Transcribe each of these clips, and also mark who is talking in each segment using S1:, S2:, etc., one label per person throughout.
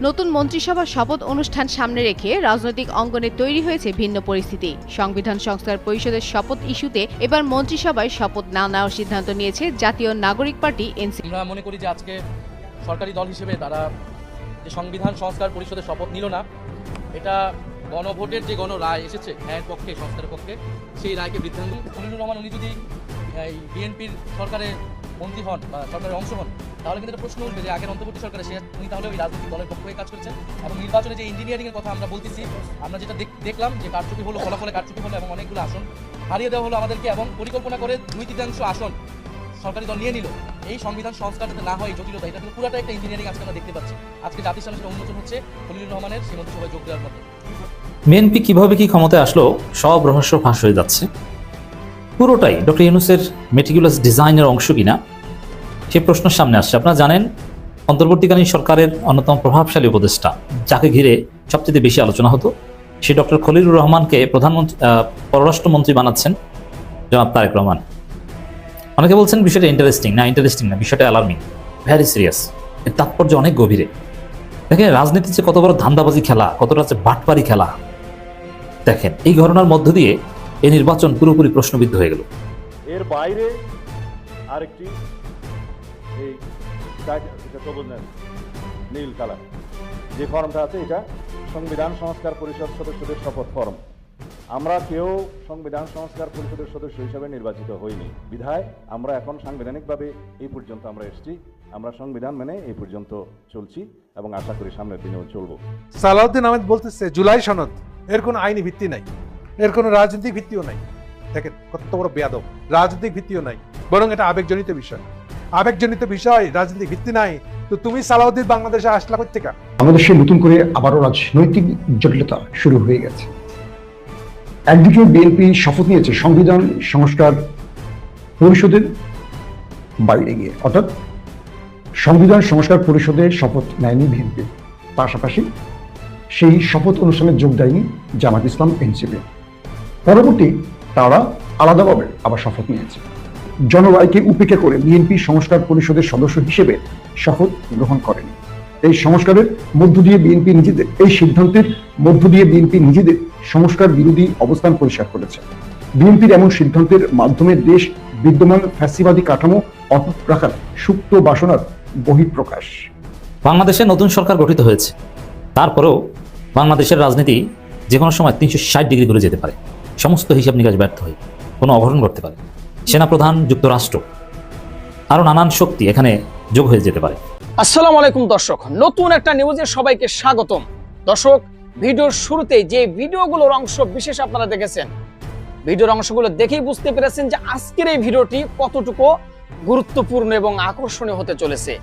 S1: নতুন মন্ত্রিসভার শপথ অনুষ্ঠান সামনে রেখে রাজনৈতিক অঙ্গনে তৈরি হয়েছে ভিন্ন পরিস্থিতি। সংবিধান সংস্কার পরিষদের শপথ ইস্যুতে এবার মন্ত্রিসভায় শপথ না নেওয়ার সিদ্ধান্ত নিয়েছে জাতীয় নাগরিক পার্টি এনসিপি।
S2: আমরা মনে করি যে আজকে সরকারি দল হিসেবে তারা যে সংবিধান সংস্কার পরিষদের শপথ নিল না, এটা গণভোটের যে গণরায় এসেছে ন্যায়ের পক্ষে, সংস্কারের পক্ষে, সেই রায়কে বৃদ্ধাঙ্গুল। খলিলুর রহমান উনি যদি এই বিএনপির সরকারে মন্ত্রী হন বা সরকারের অংশ হন, তাহলে কিন্তু একটা প্রশ্ন উঠবে যে আগের অন্তর্বর্তী সরকারে উনি তাহলে ওই রাজনৈতিক দলের পক্ষে কাজ করেছেন। এবং নির্বাচনে যে ইঞ্জিনিয়ারিং এর কথা আমরা বলতেছি, আমরা যেটা দেখলাম যে কারচুপি হলো, ফলাফলে কারচুপি হলো এবং অনেকগুলো আসন হারিয়ে দেওয়া হলো আমাদেরকে, এবং পরিকল্পনা করে 2/3 আসন সরকারি দল নিয়ে নিল। এই সংবিধান সংস্কার যাতে না হয় জটিলতা, এটা কিন্তু পুরাটা একটা ইঞ্জিনিয়ারিং আজকে আমরা দেখতে পাচ্ছি। আজকে জাতির সামনে সেটা উন্মোচন হচ্ছে খলিলুর রহমানের সেই মন্ত্রিসভায় যোগ দেওয়ার মতো।
S3: বিএনপি কিভাবে কি ক্ষমতায় আসলো সব রহস্য ফাঁস হয়ে যাচ্ছে। পুরোটাই ডক্টর ইউনূসের মেটিকুলাস ডিজাইনের অংশ কিনা সে প্রশ্ন সামনে আসছে। আপনারা জানেন, অন্তর্বর্তীকালীন সরকারের অন্যতম প্রভাবশালী উপদেষ্টা যাকে ঘিরে সবচেয়ে বেশি আলোচনা হতো, সে ডক্টর খলিলুর রহমানকে পররাষ্ট্রমন্ত্রী বানাচ্ছেন জনাব তারেক রহমান। অনেকে বলছেন বিষয়টা ইন্টারেস্টিং না, বিষয়টা অ্যালার্মিং, ভ্যারি সিরিয়াস। এর তাৎপর্য অনেক গভীরে। দেখেন, রাজনীতির যে কত বড় ধান্দাবাজি খেলা, কতটা হচ্ছে বাটপারি খেলা। দেখেন, এই ঘটনার মধ্য দিয়ে এই নির্বাচন পুরোপুরি প্রশ্নবিদ্ধ হয়ে গেল।
S4: এর বাইরে আরেকটি এই নীল কালার যে ফর্মটা আছে, এটা সংবিধান সংস্কার পরিষদ সদস্যদের শপথ ফর্ম। আমরা কেউ সংবিধান সংস্কার পরিষদের সদস্য হিসেবে নির্বাচিত হইনি, বিধায় আমরা এখন সাংবিধানিকভাবে এই পর্যন্ত আমরা এসেছি। আমরা সংবিধান মেনে এই পর্যন্ত চলছি এবং আশা করি সামনের দিনেও চলব।
S5: সালাউদ্দিন আহমেদ বলতেছে জুলাই সনদ, এর কোনো আইনি ভিত্তি নাই, এর কোনো রাজনৈতিক ভিত্তিও নাই। দেখেন কত বড় বেয়াদব, রাজনৈতিক ভিত্তিও নাই, বরং এটা আবেগজনিত বিষয়। আবেগজনিত বিষয়, রাজনৈতিক ভিত্তি নাই। তো তুমি সালাউদ্দিন বাংলাদেশে আসলা কোথা থেকে?
S6: বাংলাদেশে নতুন করে আবারও রাজনৈতিক জটিলতা শুরু হয়ে গেছে। একদিকে বিএনপি শপথ নিয়েছে সংবিধান সংস্কার পরিষদের বাইরে গিয়ে, অর্থাৎ সংবিধান সংস্কার পরিষদের শপথ নেয়নি বিএনপি, পাশাপাশি সেই শপথ অনুষ্ঠানে যোগ দেয়নি জামাত ইসলাম এনসিপি। পরবর্তী তারা আলাদাভাবে আবার শপথ নিয়েছে। জনরায়কে উপেক্ষা করে বিএনপি সংস্কার পরিষদের সদস্য হিসেবে শপথ গ্রহণ করেনি। এই সংস্কারের মধ্য দিয়ে বিএনপি নিজেদের, এই সিদ্ধান্তের মধ্য দিয়ে বিএনপি নিজেদের সংস্কার বিরোধী অবস্থান পরিষ্কার করেছে। বিএনপির এমন সিদ্ধান্তের মাধ্যমে দেশ বিদ্যমান ফ্যাসিবাদী কাঠামো অটুট রাখার সুপ্ত বাসনার বহিঃপ্রকাশ।
S3: বাংলাদেশে নতুন সরকার গঠিত হয়েছে, তারপরেও বাংলাদেশের রাজনীতি যে কোনো সময় 360 ডিগ্রি ঘুরে যেতে পারে। সমস্ত হিসাব নিকাশ ব্যর্থ হয়ে কোনো অঘটন ঘটতে পারে। সেনাপ্রধান, যুক্তরাষ্ট্র, আরো নানান শক্তি এখানে যোগ হয়ে যেতে পারে।
S7: আসসালামু আলাইকুম দর্শক, নতুন একটা নিউজে সবাইকে স্বাগতম। দর্শক, ভিডিওর শুরুতেই যে ভিডিওগুলোর অংশ বিশেষ আপনারা দেখেছেন, ভিডিওর অংশগুলো দেখেই বুঝতে পেরেছেন যে আজকের এই ভিডিওটি কতটুকু গুরুত্বপূর্ণ এবং আকর্ষণীয় হতে চলেছে।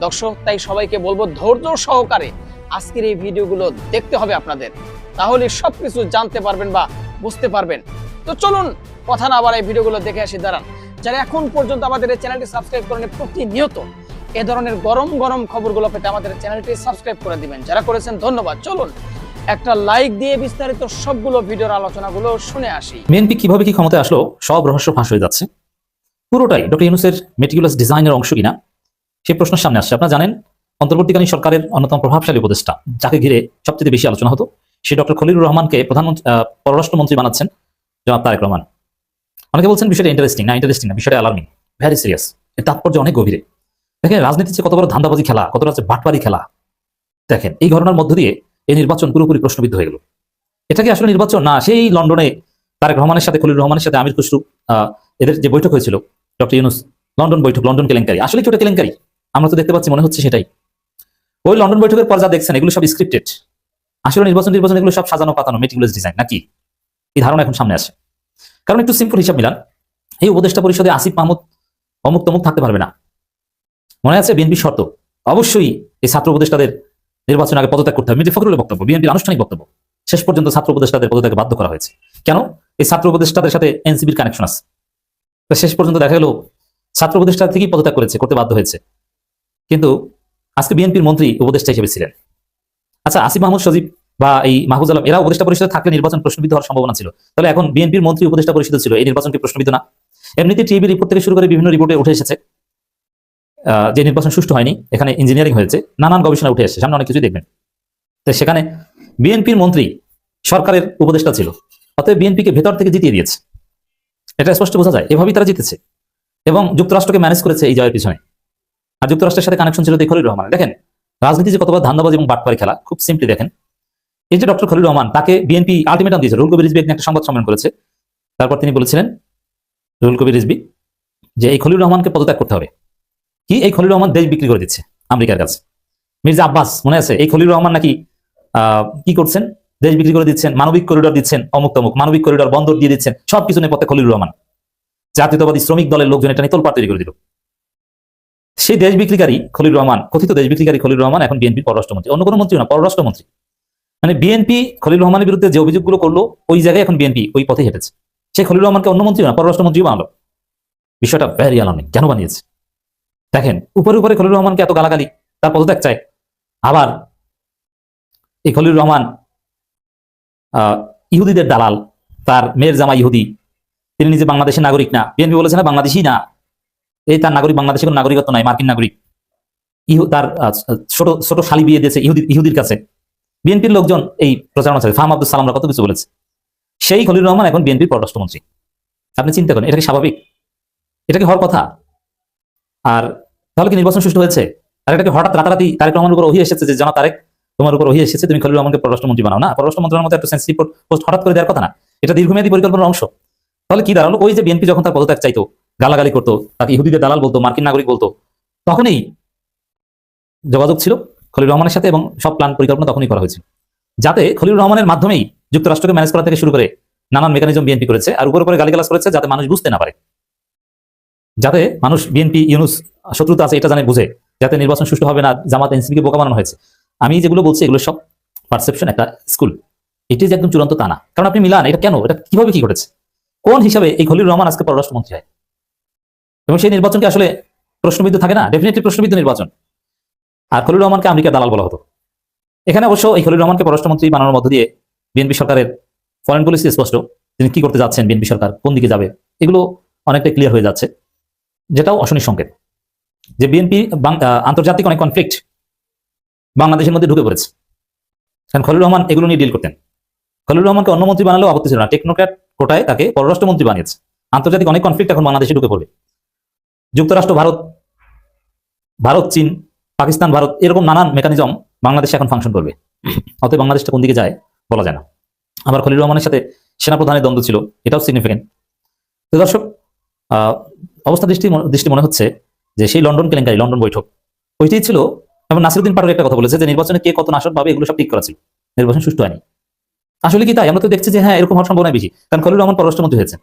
S7: দর্শক, তাই সবাইকে বলবো ধৈর্য সহকারে আজকের এই ভিডিওগুলো দেখতে হবে আপনাদের, তাহলে সবকিছু জানতে পারবেন বা বুঝতে পারবেন। তো চলুন কথা না বাড়াই ভিডিওগুলো দেখে আসি। দাঁড়ান, যারা এখন পর্যন্ত আমাদের এই চ্যানেলটি সাবস্ক্রাইব করেন, প্রতিনিয়ত এ ধরনের গরম গরম খবরগুলো পেতে আমাদের চ্যানেলটি সাবস্ক্রাইব করে দিবেন। যারা করেছেন ধন্যবাদ। চলুন একটা লাইক দিয়ে বিস্তারিত সবগুলো ভিডিওর আলোচনাগুলো শুনে আসি।
S3: বিএনপি কিভাবে কি ক্ষমতায় আসলো সব রহস্য ফাঁস হয়ে যাচ্ছে। পুরোটাই ডক্টর ইউনূসের মেটিকুলাস ডিজাইনের অংশ কিনা সে প্রশ্ন সামনে আসছে। আপনারা জানেন, অন্তর্বর্তীকালীন সরকারের অন্যতম প্রভাবশালী উপদেষ্টা যাকে ঘিরে সবচেয়ে বেশি আলোচনা হতো, সে ডক্টর খলিলুর রহমানকে পররাষ্ট্রমন্ত্রী বানাচ্ছেন জনাব তারেক রহমান। অনেকে বলছেন বিষয়টা ইন্টারেস্টিং না, বিষয়টা অ্যালার্মিং, ভ্যারি সিরিয়াস। এর তাৎপর্য অনেক গভীরে। দেখেন, রাজনীতির যে কত বড় ধান্দাবাজি খেলা, কতটা হচ্ছে বাটপারি খেলা। দেখেন, এই ঘটনার মধ্য দিয়ে এই নির্বাচন পুরোপুরি প্রশ্নবিদ্ধ হয়ে গেল। এটা কি আসলে নির্বাচন না সেই লন্ডনে তারেক রহমানের সাথে, খলিলুর রহমানের সাথে আমির খুসরু এদের যে বৈঠক হয়েছিল, ডক্টর ইউনূস লন্ডন বৈঠক, লন্ডন কেলেঙ্কারি। আসলে কি ওটা কেলেঙ্কারি? আমরা তো দেখতে পাচ্ছি, মনে হচ্ছে সেটাই। ওই লন্ডন বৈঠকের পর যা দেখছেন, এগুলো সব স্ক্রিপ্টেড। আসলে নির্বাচন এগুলো সব সাজানো পাতানো, মেটিকুলাস ডিজাইন নাকি, এই ধারণা এখন সামনে আসে। কারণ একটু সিম্পল হিসাব মিলান, এই উপদেষ্টা পরিষদে আসিফ মাহমুদ অমুক তমুক থাকতে পারবে না। মনে আছে বিএনপির শর্ত, অবশ্যই এই ছাত্র উপদেষ্টাদের নির্বাচন আগে পদত্যাগ করতে হবে। মির্জা ফখরুলের বক্তব্য, বিএনপির আনুষ্ঠানিক বক্তব্য। শেষ পর্যন্ত ছাত্র উপদেষ্টাদের পদত্যাগে বাধ্য করা হয়েছে। কেন? এই ছাত্র উপদেষ্টাদের সাথে এনসিপির কানেকশন আছে। শেষ পর্যন্ত দেখা গেল ছাত্র উপদেষ্টা থেকেই পদত্যাগ করতে বাধ্য হয়েছে। কিন্তু আজকে বিএনপির মন্ত্রী উপদেষ্টা হিসেবে ছিলেন। আচ্ছা, আসিফ মাহমুদ সজীব বা এই মাহফুজ আলম, এরা উপদেষ্টা পরিষদে থাকলে নির্বাচন প্রশ্নবিদ্ধ হওয়ার সম্ভাবনা ছিল। তাহলে এখন বিএনপির মন্ত্রী উপদেষ্টা পরিষদ ছিল, এই নির্বাচনটি প্রশ্নবিদ্ধ না? এমনিতে টিভি রিপোর্ট থেকে শুরু করে বিভিন্ন রিপোর্টে উঠে এসেছে যে নির্বাচন সুষ্ঠু হয়নি, এখানে ইঞ্জিনিয়ারিং হয়েছে, নানান গবেষণা উঠে এসেছে, সামনে অনেক কিছুই দেখবেন। তো সেখানে বিএনপির মন্ত্রী সরকারের উপদেষ্টা ছিল, অতএব বিএনপিকে ভেতর থেকে জিতিয়ে দিয়েছে, এটা স্পষ্ট বোঝা যায়। এভাবেই তারা জিতেছে এবং যুক্তরাষ্ট্রকে ম্যানেজ করেছে এই জয়ের পিছনে। আর যুক্তরাষ্ট্রের সাথে কানেকশন ছিল খলিলুর রহমান। দেখেন রাজনীতি যে কতবার ধান্দাবাজি এবং বাটপারি খেলা, খুব সিম্পলি দেখেন। এই যে ডক্টর খলিলুর রহমান, তাকে বিএনপি আলটিমেটাম দিয়েছে। রুহুল কবির রিজভী একটা সংবাদ সম্মেলন করেছে, তারপর তিনি বলেছিলেন, রুহুল কবির রিজভী, যে এই খলিলুর রহমানকে পদত্যাগ করতে হবে। কি, এই খলিলুর রহমান দেশ বিক্রি করে দিচ্ছে আমেরিকার কাছে। মির্জা আব্বাস মনে আছে, এই খলিলুর রহমান নাকি কি করছেন, দেশ বিক্রি করে দিচ্ছেন, মানবিক করিডোর দিচ্ছেন, অমুক তমুক মানবিক করিডোর, বন্দর দিয়ে দিচ্ছেন, সবকিছু নিয়ে পথে খলিলুর রহমান। জাতীয়তাবাদী শ্রমিক দলের লোকজন এটা নিয়ে তোলপাড় তৈরি করে দিল। সেই দেশ বিক্রিকারী খলিলুর রহমান, কথিত দেশ বিক্রিকারী খলিলুর রহমান এখন বিএনপির পররাষ্ট্রমন্ত্রী, অন্য কোনো মন্ত্রী না, পররাষ্ট্রমন্ত্রী। মানে বিএনপি খলিলুর রহমানের বিরুদ্ধে যে অভিযোগগুলো করলো, ওই জায়গায় এখন বিএনপি ওই পথে হেঁটেছে। সেই খলিলুর রহমানকে অন্য মন্ত্রী না, পররাষ্ট্রমন্ত্রী বানালো। বিষয়টা ভেরি অ্যালার্মিং। কেন বানিয়েছে দেখেন, উপরে উপরে খলিলুর রহমানকে এত গালাগালি, তার পদত্যাগ চায়। আবার এই খলিলুর রহমান ইহুদিদের দালাল, তার মেয়ের জামা ইহুদি, তিনি নিজে বাংলাদেশের নাগরিক না, বিএনপি বলেছে না বাংলাদেশি না, এই তার নাগরিক, বাংলাদেশের কোনো নাগরিকত্ব নাই, মার্কিন নাগরিক। তার ছোট ছোট শালি বিয়ে দিয়েছে ইহুদির কাছে। বিএনপির লোকজন এই প্রচারণা চালায়, ফাহাম আব্দুল সালামরা কত কিছু বলেছে। সেই খলিলুর রহমান এখন বিএনপির পররাষ্ট্রমন্ত্রী। আপনি চিন্তা করেন, এটা কি স্বাভাবিক? এটা কি হওয়ার কথা? আর তাহলে কি নির্বাচন সুষ্ঠু হয়েছে? আর এটাকে হঠাৎ রাতারাতি তারেক রহমানের উপর ওহি এসেছে যে জানা তারেক, তোমার উপর ওহি এসেছে, তুমি খলিলুর রহমানকে পররাষ্ট্রমন্ত্রী বানাও না। পররাষ্ট্রমন্ত্রীর মতো একটা সেন্সিটিভ পোস্ট হঠাৎ করে দেওয়ার কথা না, এটা দীর্ঘমেয়াদী পরিকল্পনার অংশ। তাহলে কি দাঁড়ালো? ওই যে বিএনপি যখন তার পদত্যাগ চাইতো, গালাগালি করতো, তাকে ইহুদিদের দালাল বলতো, মার্কিন নাগরিক বলতো, তখনই যোগাযোগ ছিল খলিলুর রহমানের সাথে এবং সব প্ল্যান পরিকল্পনা তখনই করা হয়েছিল, যাতে খলিলুর রহমানের মাধ্যমেই যুক্তরাষ্ট্রকে ম্যানেজ করা থেকে শুরু করে নানান মেকানিজম বিএনপি করেছে। আর উপরে গালিগালাজ করেছে যাতে মানুষ বুঝতে না পারে, যাতে মানুষ বিএনপি ইউনুস শত্রুতা আছে এটা জানে, বুঝে, যাতে নির্বাচন সুষ্ঠু হবে না, জামাত এনসিপিকে বোকা বানানো হয়েছে। আমি যেগুলো বলছি এগুলো সব পারসেপশন, একটা স্কুল। এটি যে একদম চূড়ান্ত তা না, কারণ আপনি মিলান এটা কেন, এটা কিভাবে কি ঘটেছে, কোন হিসাবে এই খলিলুর রহমান আজকে পররাষ্ট্রমন্ত্রী হয়। এবং সেই নির্বাচনকে আসলে প্রশ্নবিদ্ধ থাকে না, ডেফিনেটলি প্রশ্নবিদ্ধ নির্বাচন। আর খলিলুর রহমানকে আমেরিকার দালাল বলা হতো। এখানে অবশ্য এই খলিলুর রহমানকে পররাষ্ট্রমন্ত্রী বানানোর মধ্য দিয়ে বিএনপি সরকারের ফরেন পলিসি স্পষ্ট, তিনি কি করতে যাচ্ছেন, বিএনপি সরকার কোন দিকে যাবে, এগুলো অনেকটা ক্লিয়ার হয়ে যাচ্ছে। যেটাও অশনি সংকেত যে বিএনপি আন্তর্জাতিক অনেক কনফ্লিক্ট বাংলাদেশের মধ্যে ঢুকে পড়েছে। কারণ খলিলুর রহমান এগুলো নিয়ে ডিল করতেন। খলিলুর রহমানকে অন্য মন্ত্রী বানালেও আপত্তি ছিল না, টেকনোক্র্যাট কোটায় তাকে পররাষ্ট্রমন্ত্রী বানিয়েছে। আন্তর্জাতিক অনেক কনফ্লিক্ট এখন বাংলাদেশে ঢুকে পড়বে। যুক্তরাষ্ট্র, ভারত, চীন, পাকিস্তান, ভারত, এরকম নানান মেকানিজম বাংলাদেশে এখন ফাংশন করবে। অতএব বাংলাদেশটা কোন দিকে যায় বলা যায় না। আবার খলিলুর রহমানের সাথে সেনাপ্রধানের দ্বন্দ্ব ছিল, এটাও সিগনিফিকেন্ট। তো দর্শক, অবস্থা দৃষ্টি মনে হচ্ছে যে সেই লন্ডন কেলেঙ্কারি, লন্ডন বৈঠক, ওইটাই ছিল। এবং নাসিরুদ্দিন পাটোয়ারি একটা কথা বলেছে যে নির্বাচনে কে কত নাশক ভাবে এগুলো সব ঠিক করা ছিল, নির্বাচন সুষ্ঠু হয়নি। আসলে কি তাই? আমরা তো দেখছি যে হ্যাঁ, এরকম হওয়ার সম্ভাবনা বেশি, কারণ খলিলুর রহমান পররাষ্ট্রমন্ত্রী হয়েছে,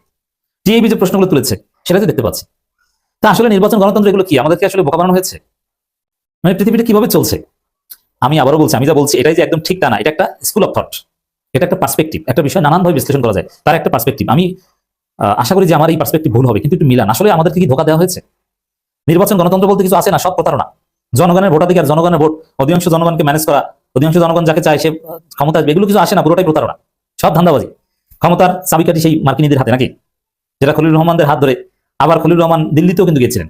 S3: টিআইবি যে প্রশ্নগুলো তুলেছে সেটা তো দেখতে পাচ্ছি। তা আসলে নির্বাচন, গণতন্ত্র, এগুলো কি আমাদেরকে আসলে বোকা বানানো হয়েছে? মানে পৃথিবীটা কিভাবে চলছে? আমি আবারও বলছি, আমি যা বলছি এটাই যে একদম ঠিক তা না, এটা একটা স্কুল অফ থট, এটা একটা পার্সপেক্টিভ, একটা বিষয় নানানভাবে বিশ্লেষণ করা যায়, তার একটা পার্সপেক্টিভ। আমি আশা করি যে আমার এই পার্সপেক্টিভ ভুল হবে, কিন্তু একটু মিলান। আসলে আমাদেরকে কি ধোঁকা দেওয়া হয়েছে? নির্বাচন, গণতন্ত্র বলতে কিছু আছে না, সব প্রতারণা। জনগণের ভোটাধিকার, জনগণের ভোট, অধিকাংশ জনগণকে ম্যানেজ করা, অধিকাংশ জনগণ যাকে চায় সে ক্ষমতা আসবে, এগুলো কিছু আসে না, পুরোটাই প্রতারণা, সব ধান্দাবাজি। ক্ষমতার চাবিকাঠি সেই মার্কিনীদের হাতে নাকি, যেটা খলিলুর রহমানদের হাত ধরে। আবার খলিলুর রহমান দিল্লিতেও কিন্তু গিয়েছিলেন।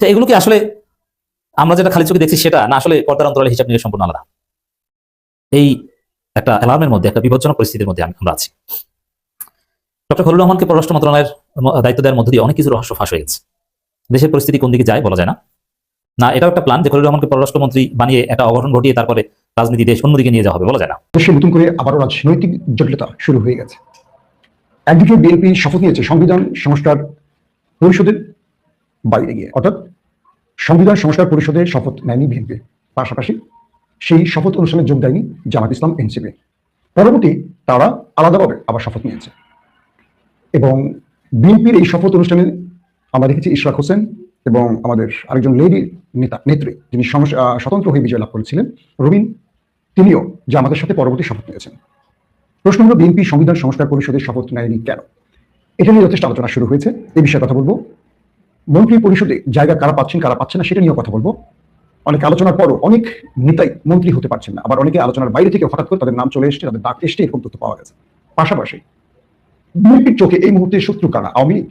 S3: তো এগুলো কি আসলে আমরা যেটা খালি চোখে দেখছি সেটা না, আসলে পর্দার অন্তরালে হিসাব নিয়ে সম্পূর্ণ আলাদা। এই একটা অ্যালার্মের মধ্যে, একটা বিপজ্জনক পরিস্থিতির মধ্যে আমরা আছি। ডক্টর খলিলুর রহমানকে পররাষ্ট্র মন্ত্রণালয়ের দায়িত্ব দেওয়ার মধ্য দিয়ে অনেক কিছু রহস্য ফাঁস হয়ে গেছে। দেশের পরিস্থিতি কোন দিকে যায় বলা যায় না। না, এটাও একটা প্ল্যান যে খলিলুর রহমানকে পররাষ্ট্রমন্ত্রী বানিয়ে একটা অঘটন ঘটিয়ে তারপরে রাজনীতি দেশ অন্যদিকে নিয়ে যাওয়া হবে, বলা যায় না।
S6: দেশে নতুন করে আবারও রাজনৈতিক জটিলতা শুরু হয়ে গেছে। একদিকে বিএনপি শপথ নিয়েছে সংবিধান সংস্কার পরিষদের বাইরে গিয়ে, অর্থাৎ সংবিধান সংস্কার পরিষদে শপথ নেয়নি বিএনপি, পাশাপাশি সেই শপথ অনুষ্ঠানে যোগ দেয়নি জামাত ইসলাম, এনসিপি। পরবর্তী তারা আলাদাভাবে আবার শপথ নিয়েছে এবং বিএনপির এই শপথ অনুষ্ঠানে আমরা দেখেছি ইশরাক হোসেন এবং আমাদের আরেকজন লেডি নেত্রী, যিনি স্বতন্ত্র হয়ে বিজয় লাভ করেছিলেন, রবিন, তিনিও জামাতের সাথে পরবর্তী শপথ নিয়েছেন। প্রশ্ন হলো, বিএনপি সংবিধান সংস্কার পরিষদের শপথ নেয়নি কেন? এটা নিয়ে যথেষ্ট আলোচনা শুরু হয়েছে, এই বিষয়ে কথা বলবো। মন্ত্রী পরিষদে জায়গা কারা পাচ্ছেন কারা পাচ্ছেন না সেটা নিয়েও কথা বলবো। অনেক আলোচনার পরও অনেক নেতাই মন্ত্রী হতে পারছেন না, আবার অনেকে আলোচনার বাইরে থেকে হঠাৎ করে তাদের নাম চলে এসছে, তাদের ডাক এসছে, এরকম তথ্য পাওয়া গেছে। পাশাপাশি বিএনপির চোখে এই মুহূর্তে শত্রু কারা, আওয়ামী লীগ,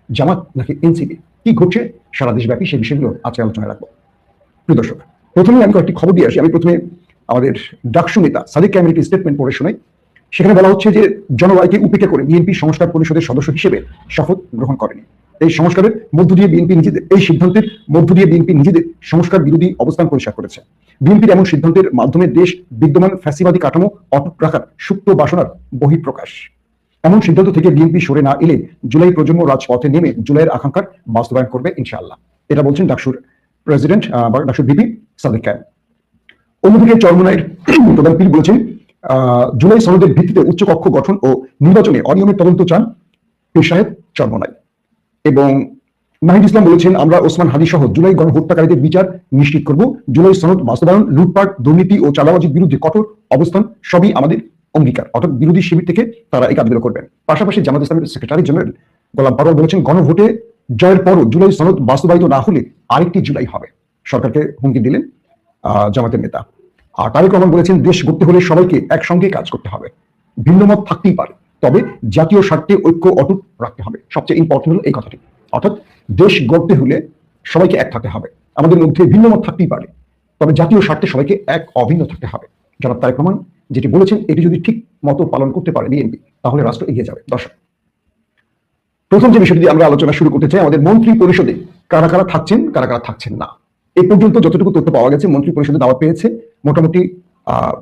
S6: জামাত নাকি এনসিপি? কি ঘটছে সারা দেশব্যাপী সেই বিষয়গুলো আজকে আলোচনায় রাখবো। প্রিয় দর্শক, প্রথমে আমি কয়েকটি খবর দিয়ে আসি। আমি প্রথমে আমাদের ডাকসু নেতা সাদিক কায়েমের একটি স্টেটমেন্ট পড়ে শোনাই। সেখানে বলা হচ্ছে যে জনরায়কে উপেক্ষা করে বিএনপি সংস্কার পরিষদের সদস্য হিসেবে শপথ গ্রহণ করেনি। এই সংস্কারের মধ্য দিয়ে বিএনপি নিজেদের এই সিদ্ধান্তের মধ্য দিয়ে বিএনপি নিজেদের সংস্কার বিরোধী অবস্থান পরিষ্কার করেছে। বিএনপির এমন সিদ্ধান্তের মাধ্যমে দেশ বিদ্যমান ফ্যাসিবাদী কাঠামো অটুট রাখার সুপ্ত বাসনার বহিঃপ্রকাশ। এমন সিদ্ধান্ত থেকে বিএনপি সরে না এলে জুলাই প্রজন্ম রাজপথে নেমে জুলাইয়ের আকাঙ্ক্ষার বাস্তবায়ন করবে ইনশাআল্লাহ। এটা বলছেন ডাকসুর প্রেসিডেন্ট বা ডাকসুর ভিপি সাদিক কায়েম। অন্যদিকে চরমোনাইয়ের প্রধান পীর বলেছেন জুলাই সনদের ভিত্তিতে উচ্চকক্ষ গঠন ও নির্বাচনে অনিয়মের তদন্ত চান পীর সাহেব চরমোনাই। এবং নাহিদ ইসলাম বলেছেন আমরা ওসমান হাদি সহ জুলাই গণহত্যাকারীদের বিচার নিশ্চিত করব। জুলাই সনদ বাস্তবায়ন, লুটপাট, দুর্নীতি ও চাঁদাবাজির বিরুদ্ধে কঠোর অবস্থান সবই আমাদের অঙ্গীকার। অর্থাৎ বিরোধী শিবির থেকে তারা এই কাজগুলো করবেন। পাশাপাশি জামাত ইসলামের সেক্রেটারি জেনারেল গোলাম পারওয়ার বলেছেন গণভোটে জয়ের পরও জুলাই সনদ বাস্তবায়িত না হলে আরেকটি জুলাই হবে। সরকারকে হুমকি দিলেন জামাতের নেতা। আর তারেক রহমান বলেছেন দেশ গড়তে হলে সবাইকে একসঙ্গে কাজ করতে হবে। ভিন্নমত থাকতেই পারে, তবে জাতীয় স্বার্থে ঐক্য অটুট রাখতে হবে। সবচেয়ে ইম্পর্টেন্ট হলো এই কথাটি, অর্থাৎ দেশ গড়তে হলে সবাইকে এক থাকতে হবে। আমাদের মধ্যে ভিন্নমত থাকতেই পারে, তবে জাতীয় স্বার্থে সবাইকে এক অভিন্ন থাকতে হবে। জনাব তারেক রহমান যেটি বলেছেন এটি যদি ঠিক মতো পালন করতে পারে বিএনপি, তাহলে রাষ্ট্র এগিয়ে যাবে। দর্শক, প্রথম যে বিষয়টি আমরা আলোচনা শুরু করতে চাই, আমাদের মন্ত্রী পরিষদে কারা কারা থাকছেন কারা কারা থাকছেন না। এই পর্যন্ত যতটুকু তথ্য পাওয়া গেছে মন্ত্রী পরিষদে দাওয়াত পেয়েছে মোটামুটি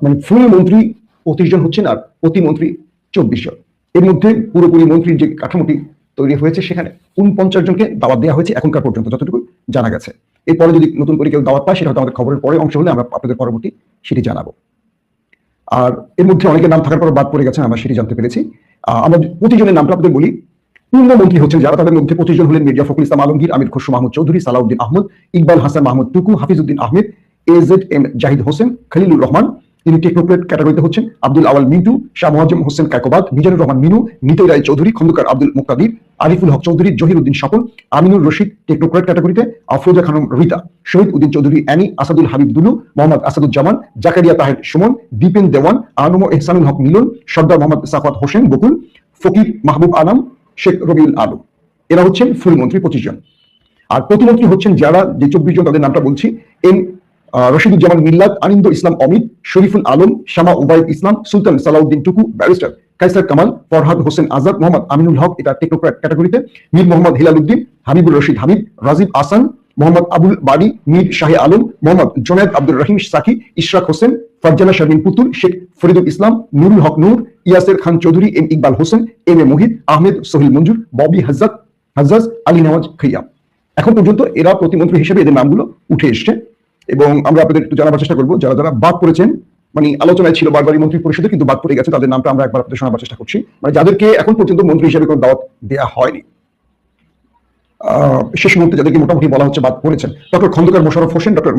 S6: মানে ফুল মন্ত্রী 25 জন হচ্ছেন আর প্রতিমন্ত্রী 24 জন। এর মধ্যে পুরোপুরি মন্ত্রীর যে কাঠামোটি তৈরি হয়েছে সেখানে 49 জনকে দাওয়াত দেওয়া হয়েছে এখনকার পর্যন্ত যতটুকু জানা গেছে। এরপরে যদি নতুন করে কেউ দাওয়াত পায় সেটা হয়তো আমাদের খবরের পরে অংশ হলে আমরা আপনাদের পরবর্তী সেটি জানাবো। আর এর মধ্যে অনেকের নাম থাকার পর বাদ পড়ে গেছেন, আমরা সেটি জানতে পেরেছি। আমরা 25 জনের নামটা আপনাদের বলি। পূর্ণমন্ত্রী হচ্ছেন যারা, তাদের মধ্যে 25 জন হলেন মির্জা ফখরুল ইসলাম আলমগীর, আমির খসরু মাহমুদ চৌধুরী, সালাউদ্দিন আহমদ, ইকবাল হাসান মাহমুদ টুকু, হাফিজউদ্দিন আহমেদ, AZM জাহিদ হোসেন, খলিলুর রহমান, তিনি টেকনোক্রেট ক্যাটাগরিতে হচ্ছেন, আব্দুল আওয়াল মিন্টু, শাহ মোয়াজ্জেম হোসেন কায়কোবাদ, মিজানুর রহমান মিনু, নিতই রায় চৌধুরী, খন্দকার আব্দুল মুক্তাদির, আরিফুল হক চৌধুরী, জহিরুদ্দিন স্বপন, আমিনুর রশিদ টেকনোক্রেট ক্যাটাগরিতে, আফরোজা খানম রিতা, শহীদ উদ্দিন চৌধুরী অ্যানি, আসাদুল হাবিব দুলু, মোহাম্মদ আসাদুজ্জামান, জাকারিয়া তাহের সুমন, দীপেন দেওয়ান, আনম এহসানুল হক মিলন, সর্দার মোহাম্মদ সাফাত হোসেন বকুল, ফকির মাহবুব আলম, শেখ রবিউল আলম। এরা হচ্ছেন ফুল মন্ত্রী 25 জন। আর প্রতিমন্ত্রী হচ্ছেন যারা, যে 24 জন তাদের নামটা বলছি, এম রশিদুজ্জামান মিল্লাত, আনিন্দ ইসলাম অমিত, শরীফুল আলম, শামা উবাইদ ইসলাম, সুলতান সালাউদ্দিন টুকু, ব্যারিস্টার কাইসার কামাল, ফরহাদ হোসেন আজাদ, মোহাম্মদ আমিনুল হক, এটা টেকনোক্র্যাট ক্যাটাগরিতে, মীর মোহাম্মদ হিলাল উদ্দিন, হাবিবুর রশিদ হাবিব, রাজীব আসান, মোহাম্মদ আবুল বাড়ি, মীর শাহে আলম, মোহাম্মদ জোনায়েদ আব্দুর রহিম সাকি, ইশরাক হোসেন, ফারজানা শারমিন পুতুল, শেখ ফরিদুল ইসলাম, নুরুল হক নূর, ইয়াসের Khan Chowdhury, M Iqbal Hossain, M A Muhith, Ahmed Sohel মঞ্জুর, ববি হাজ্জাজ, আলী নওয়াজ খৈয়াম। এখন পর্যন্ত এরা প্রতিমন্ত্রী হিসেবে এদের নামগুলো উঠে এসছে এবং আমরা আপনাদের একটু জানাবার চেষ্টা করবো যারা যারা বাদ পড়েছেন, মানে আলোচনায় ছিল বারবারই মন্ত্রী পরিষদে কিন্তু বাদ পড়ে গেছে, তাদের নামটা আমরা একবার আপনাদের শোনাবার চেষ্টা করছি, মানে যাদেরকে এখন পর্যন্ত মন্ত্রী হিসেবে কোনো দাওয়াত দেওয়া হয়নি। শেষ মুহূর্তে যাদেরকে মোটামুটি বলা হচ্ছে বাদ পড়েছেন: ডক্টর খন্দকার মোশাররফ হোসেন, ডক্টর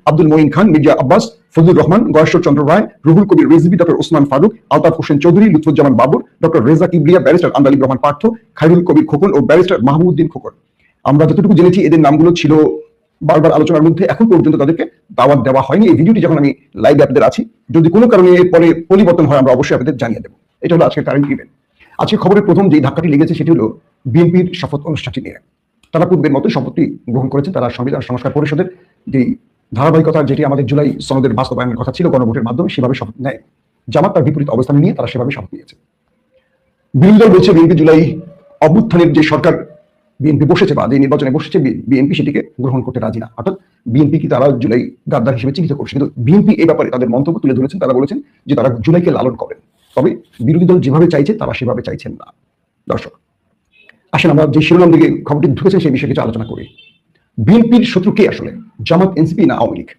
S6: আব্দুল মঈন খান, মির্জা আব্বাস, ফজলুর রহমান, গয়েশ্বর চন্দ্র রায়, রুহুল কবির রিজভী, ডক্টর ওসমান ফারুক, আলতাফ হোসেন চৌধুরী, লুৎফুজ্জামান বাবুর, ডক্টর রেজা কিবরিয়া, ব্যারিস্টার আন্দালিব রহমান পার্থ, খায়রুল কবির খোকন ও ব্যারিস্টার মাহমুদউদ্দিন খোকন। আমরা যতটুকু জেনেছি এদের নামগুলো ছিল বারবার আলোচনার মধ্যে, এখন পর্যন্ত তাদেরকে দাওয়াত দেওয়া হয়নি। এই ভিডিওটি যখন আমি লাইভে আপনাদের আছি, যদি কোনো কারণে পরে পরিবর্তন হয় আমরা অবশ্যই আপনাদের জানিয়ে দেবো। এটা হলো আজকের কারেন্ট ইভেন্ট। আজকে খবরের প্রথম যে ধাক্কাটি লেগেছে সেটি হলো বিএনপির শপথ অনুষ্ঠানটি নিয়ে। তারা পূর্বের মতো শপথটি গ্রহণ করেছেন। তারা সংবিধান সংস্কার পরিষদের যে ধারাবাহিকতা, যেটি আমাদের জুলাই সনদের বাস্তবায়নের কথা ছিল গণভোটের মাধ্যমে, সেভাবে শপথ নেয়। জামাত তার বিপরীত অবস্থান নিয়ে তারা সেভাবে শপথ নিয়েছে। বিরোধী দল বলছে বিএনপি জুলাই অভ্যুত্থানের যে সরকার বিএনপি বসেছে বা যে নির্বাচনে বসেছে বিএনপি সেটিকে গ্রহণ করতে রাজি না। অর্থাৎ বিএনপি কি তারা জুলাই গাদ্দার হিসেবে চিহ্নিত করছে, কিন্তু বিএনপি এই ব্যাপারে তাদের মন্তব্য তুলে ধরেছেন। তারা বলেছেন যে তারা জুলাইকে লালন করেন, তবে বিরোধী দল যেভাবে চাইছে তারা সেভাবে চাইছেন না। দর্শক, আসেন আমরা যে শিরোনাম দিকে খবরটি ঢুকেছেন সেই বিষয়ে কিছু আলোচনা করি। বিএনপির শত্রু কে আসলে, জামাত, এনসিপি না আওয়ামী লীগ?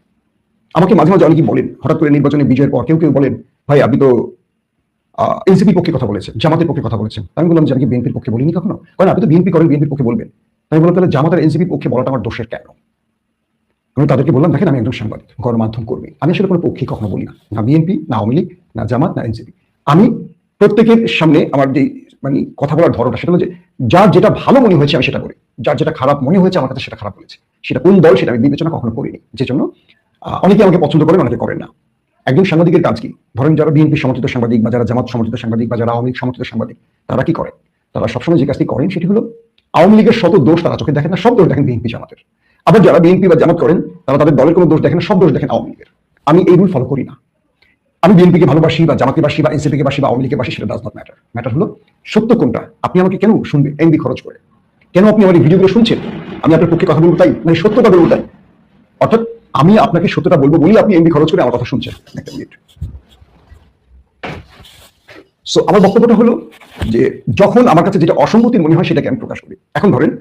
S6: আমাকে মাঝে মাঝে অনেকেই বলেন, হঠাৎ করে নির্বাচনে বিজয়ের পর কেউ কেউ বলেন, ভাই আপনি তো এনসিপির পক্ষে কথা বলেছেন, জামাতের পক্ষে কথা বলেছেন। আমি বললাম যে আমি বিএনপির পক্ষে বলিনি কখনো। কারণ আপনি তো বিএনপি করেন, বিএনপির পক্ষে বলবেন। আমি বললাম তাহলে জামাত আর এনসিপির পক্ষে বলাটা আমার দোষের কেন? আমি তাদেরকে বললাম, দেখেন আমি একজন সাংবাদিক, গণমাধ্যম কর্মী, আমি আসলে কোনো পক্ষে কখনো বলি না, না বিএনপি, না আওয়ামী লীগ, না জামাত, না এনসিপি। আমি প্রত্যেকের সামনে আমার যে মানে কথা বলার ধরনটা সেটা হলো যে যার যেটা ভালো মনে হয়েছে আমি সেটা বলি, যার যেটা খারাপ মনে হয়েছে আমার কাছে সেটা খারাপ বলেছে। সেটা কোন দল সেটা আমি বিবেচনা কখনো করিনি, যে জন্য অনেকে আমাকে পছন্দ করেন, অনেকে করেন না। একজন সাংবাদিকের কাজ কি? ধরেন যারা বিএনপি সমর্থিত সাংবাদিক বা যারা জামাত সমর্থিত সাংবাদিক বা যারা আওয়ামী লীগ সমর্থিত সাংবাদিক, তারা কি করেন? তারা সবসময় যে কাজটি করেন সেটি হলো আওয়ামী লীগের শত দোষ তারা চোখে দেখেন না, সব দোষ দেখেন বিএনপি জামাতের। আবার যারা বিএনপি বা জামাত করেন তারা তাদের দলের কোনো দোষ দেখেন না, সব দোষ দেখেন আওয়ামী লীগের। আমি এই রুল ফলো করি না। আমি বিএনপিকে ভালোবাসি বা জামাতকে বাসি বা এনসিপিকে বাসি বা আওয়ামী লীগকে বাসি, সেটা ডাজ নট ম্যাটার। ম্যাটার হলো সত্য কোনটা। আপনি আমাকে কেন শুনবেন এমবি খরচ করে? কেন আপনি আমার এই ভিডিওগুলো শুনছেন? আমি আপনার পক্ষে কথা বলবো তাই, মানে সত্যটা বলবো তাই? অর্থাৎ আমি আপনাকে সত্যটা বলবো বলি আপনি এমবি খরচ করে আমার কথা শুনছেন। একটা মিনিট। সো আমার বক্তব্যটা হলো যে যখন আমার কাছে যেটা অসঙ্গতির মনে হয় সেটাকে আমি প্রকাশ করি। এখন ধরেন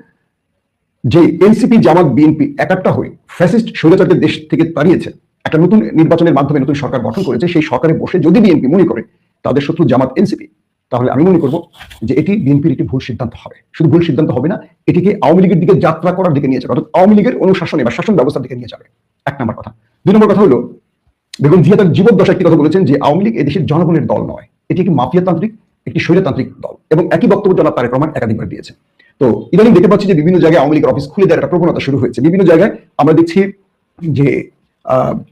S6: যে এনসিপি জামাত বিএনপি একাত্তা হয়ে ফ্যাসিস্ট স্বৈরাচারদের দেশ থেকে তাড়িয়েছে, একটা নতুন নির্বাচনের মাধ্যমে নতুন সরকার গঠন করেছে, সেই সরকারে বসে যদি বিএনপি মনে করে তাদের শত্রু জামাত এনসিপি, তাহলে আমি মনে করব যে এটি বিএনপির একটি ভুল সিদ্ধান্ত হবে। শুধু ভুল সিদ্ধান্ত হবে না, এটিকে আওয়ামী লীগের দিকে যাত্রা করার দিকে নিয়ে যাবে, অর্থাৎ আওয়ামী লীগের অনুশাসনে বা শাসন ব্যবস্থার দিকে নিয়ে যাবে। এক নম্বর কথা। দুই নম্বর কথা হলো, বেগম জিয়া তার জীবদ্দশায় একটি কথা বলেছেন যে আওয়ামী লীগ এদেশের জনগণের দল নয়, এটি একটি মাফিয়াতান্ত্রিক, একটি স্বৈরতান্ত্রিক দল, এবং একই বক্তব্য জনাব তারেক রহমান একাধিকবার দিয়েছেন। তো ইদানিং দেখতে পাচ্ছি যে বিভিন্ন জায়গায় আওয়ামী লীগের অফিস খুলে দেওয়ার একটা প্রবণতা শুরু হয়েছে। বিভিন্ন জায়গায় আমরা দেখছি যে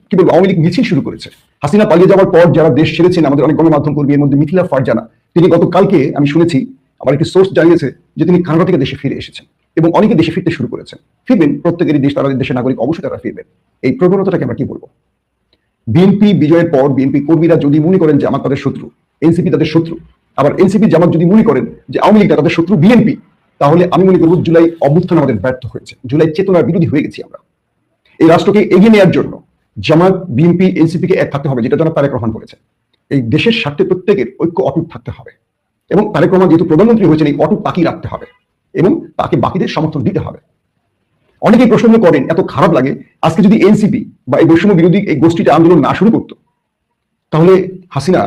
S6: কি বলবো, আওয়ামী লীগ মিছিল শুরু করেছে। হাসিনা পালিয়ে যাওয়ার পর যারা দেশ ছেড়েছেন, আমাদের অনেক গণমাধ্যম কর্মী, এর মধ্যে মিথিলা ফারজানা, তিনি গতকালকে আমি শুনেছি, আমার একটি সোর্স জানিয়েছে যে তিনি কানাডা থেকে দেশে ফিরে এসেছেন এবং অনেকে দেশে ফিরতে শুরু করেছেন। ফিরবেন, প্রত্যেকেরই দেশ, তারা দেশের নাগরিক, অবশ্যই তারা ফিরবেন। এই প্রবণতাটাকে আমরা কি বলবো? বিএনপি বিজয়ের পর বিএনপি কর্মীরা যদি মনে করেন যে আমার তাদের শত্রু, এনসিপি তাদের শত্রু, আবার এনসিপি জামাত যদি মনে করেন যে আওয়ামী লীগ তাদের শত্রু বিএনপি, তাহলে আমি মনে করবো জুলাই অভ্যুত্থান আমাদের ব্যর্থ হয়েছে, জুলাই চেতনার বিরোধী হয়ে গেছি আমরা। এই রাষ্ট্রকে এগিয়ে নেওয়ার জন্য জামাত বিএনপি এনসিপি কে এক থাকতে হবে, যেটা জনাব তারেক রহমান বলেছেন। এই দেশের স্বার্থে প্রত্যেকের ঐক্য অটুট থাকতে হবে, এবং তারেক রহমান যেহেতু প্রধানমন্ত্রী হয়েছেন, এই অটুট তাকিয়ে রাখতে হবে এবং তাকে বাকিদের সমর্থন দিতে হবে। অনেকেই প্রশ্ন করেন, এত খারাপ লাগে, আজকে যদি এনসিপি বা এই বৈষম্য বিরোধী এই গোষ্ঠীটা আন্দোলন না শুরু করতো, তাহলে হাসিনা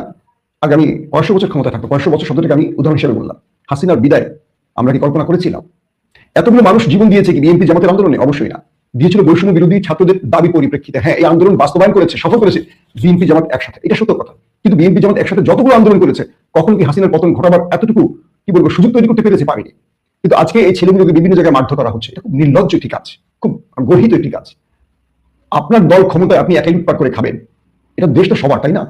S6: আগামী 500 বছর ক্ষমতা থাকতো। 500 বছর শব্দটাকে আমি উদাহরণ হিসেবে বললাম। হাসিনার বিদায় আমরা কি কল্পনা করেছিলাম? এতগুলো মানুষ জীবন দিয়েছে কি বিএনপি জামাতের আন্দোলনে? অবশ্যই না। দিয়েছিল বৈষম্য বিরোধী ছাত্রদের দাবি পরিপ্রেক্ষিতে। হ্যাঁ, এই আন্দোলন বাস্তবায়ন করেছে, সফল করেছে বিএনপি জামাত একসাথে, এটা সত্য কথা। কিন্তু বিএনপি জামাত একসাথে যতগুলো আন্দোলন করেছে, কখন কি হাসিনার পতন ঘটাবার এতটুকু কি বলবো সুযোগ তৈরি করতে পেরেছে? পারেনি। কিন্তু আজকে এই ছেলেগুলোকে বিভিন্ন জায়গায় মারধর করা হচ্ছে, এটা খুব নির্লজ্জ একটি কাজ, খুব গর্হিত একটি কাজ। আপনার দল ক্ষমতায়, আপনি একাই লুটপাট করে খাবেন, এটা দেশটা সবার, তাই না?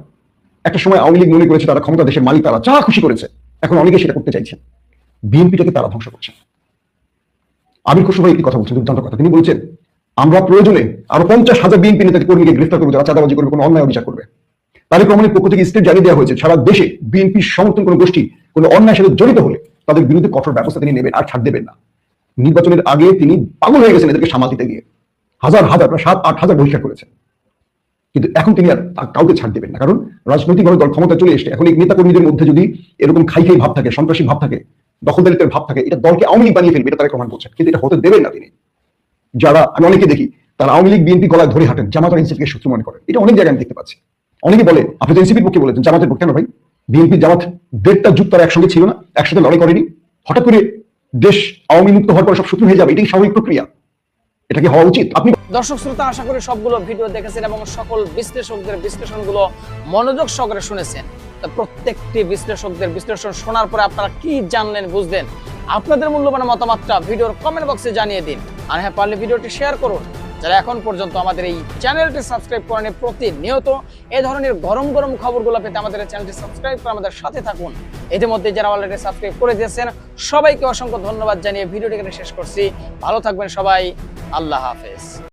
S6: একটা সময় আওয়ামী লীগ মনে করেছে তারা ক্ষমতা, দেশের মালিক, তারা যা খুশি করেছে। এখন অনেকে সেটা করতে চাইছেন। বিএনপিটাকে তারা ধ্বংস করছে। আমির খসরু ভাই একটি কথা বলছেন, দুর্দান্ত কথা। তিনি বলছেন, আমরা প্রয়োজনে আরো 50,000 বিএনপি নেতাকে কর্মীকে গ্রেফতার করবো যারা চাঁদাবাজি করবে, কোনো অন্যায় অভিযোগ করবে। তারেক রহমানের পক্ষ থেকে স্টেট জানিয়ে দেওয়া হয়েছে, সারা দেশে বিএনপি সমর্থন কোনো গোষ্ঠী কোনো অন্যায়ের সাথে জড়িত হলে তাদের বিরুদ্ধে কঠোর ব্যবস্থা তিনি নেবেন, আর ছাড় দেবেন না। নির্বাচনের আগে তিনি পাগল হয়ে গেছেন এদেরকে সামাল দিতে গিয়ে, হাজার হাজার, প্রায় 7-8 হাজার বহিষ্কার করেছেন। কিন্তু এখন তিনি আর কাউকে ছাড় দেবেন না, কারণ রাজনৈতিকভাবে দল ক্ষমতা চলে এসছে। এখন এই নেতা কর্মীদের মধ্যে যদি এরকম খাই ভাব থাকে, সন্ত্রাসী ভাব থাকে, দখলদারিত্বের ভাব থাকে, এটা দলকে আওয়ামী লীগ বানিয়ে ফেলবে, এটা তারেক রহমান বলছেন। কিন্তু এটা হতে দেবেন না তিনি। যারা আমি অনেকে দেখি তারা আওয়ামী লীগ বিএনপি গলায় ধরে হাঁটেন, জামাত আর এনসিপিকে শত্রু মনে করেন। এটা অনেক জায়গায় আমি দেখতে পাচ্ছি। অনেকে বলে, আপনি তো এনসিপির পক্ষে বলেছেন, জামাতের পক্ষে কেন ভাই? বিএনপি জামাত 1.5টা যুগ তারা একসঙ্গে ছিল না, একসাথে লড়াই করেনি? হঠাৎ করে দেশ আওয়ামী মুক্ত হওয়ার পর সব শত্রু হয়ে যাবে, এটাই স্বাভাবিক প্রক্রিয়া। এটা কি হওয়া উচিত? আপনি
S7: দর্শক শ্রোতা, আশা করি সবগুলো ভিডিও দেখেছেন এবং সকল বিশ্লেষকদের বিশ্লেষণগুলো মনোযোগ সহকারে শুনেছেন। প্রত্যেকটি বিশ্লেষকদের বিশ্লেষণ শোনার পরে আপনারা কি জানলেন, বুঝলেন? আপনাদের মূল্যবান মতামতটা ভিডিওর কমেন্ট বক্সে জানিয়ে দিন। আর হ্যাঁ, পারলে ভিডিওটি শেয়ার করুন। যারা এখন পর্যন্ত আমাদের এই চ্যানেলটি সাবস্ক্রাইব করেনি, প্রতিনিয়ত এই ধরনের গরম গরম খবরগুলো পেতে আমাদের এই চ্যানেলটি সাবস্ক্রাইব করে আমাদের সাথে থাকুন। ইতিমধ্যে যারা অলরেডি সাবস্ক্রাইব করে দিয়েছেন, সবাইকে অসংখ্য ধন্যবাদ জানিয়ে ভিডিওটি এখানে শেষ করছি। ভালো থাকবেন সবাই, আল্লাহ হাফেজ।